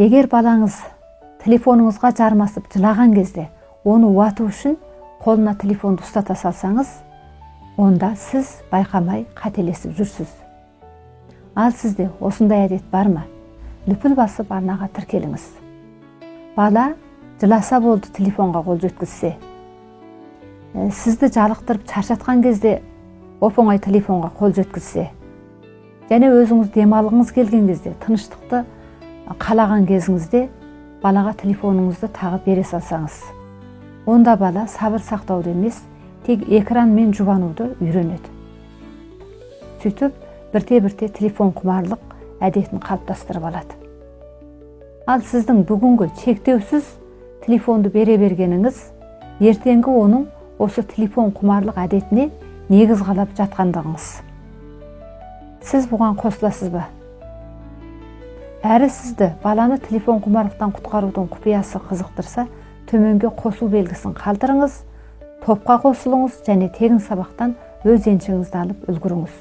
Егер балаңыз телефоныңызға жармасып жылаған кезде оны уату үшін қолына телефонды ұстата салсаңыз, онда сіз байқамай қателесіп жүрсіз. Ал сізде осындай әдет бар ма? Лүпіл басып арнаға тіркеліңіз. Бала жыласа болды телефонға қол жеткізсе, сізді жалықтырып шаршатқан кезде оп-оңай телефонға қол жеткізсе, және өзіңіз демалғыңыз келген кезде, тыныштықты қалаған кезіңізде балаға телефоныңызды тағып бере салсаңыз, онда бала сабыр сақтауды емес, тек экранмен жұбануды үйренеді. Сөйтіп, бірте-бірте телефон құмарлық әдетін қалыптастырып алады. Ал сіздің бүгінгі шектеусіз телефонды бере бергеніңіз, ертеңгі оның осы телефон құмарлық әдетіне негіз қалап жатқандығыңыз. Сіз бұған қосыласыз ба? Әрі сізді баланы телефон құмарлықтан құтқарудың құпиясы қызықтырса, төменге қосу белгісін қалдырыңыз, топқа қосылыңыз және тегін сабақтан өз еншіңізді алып үлгеріңіз.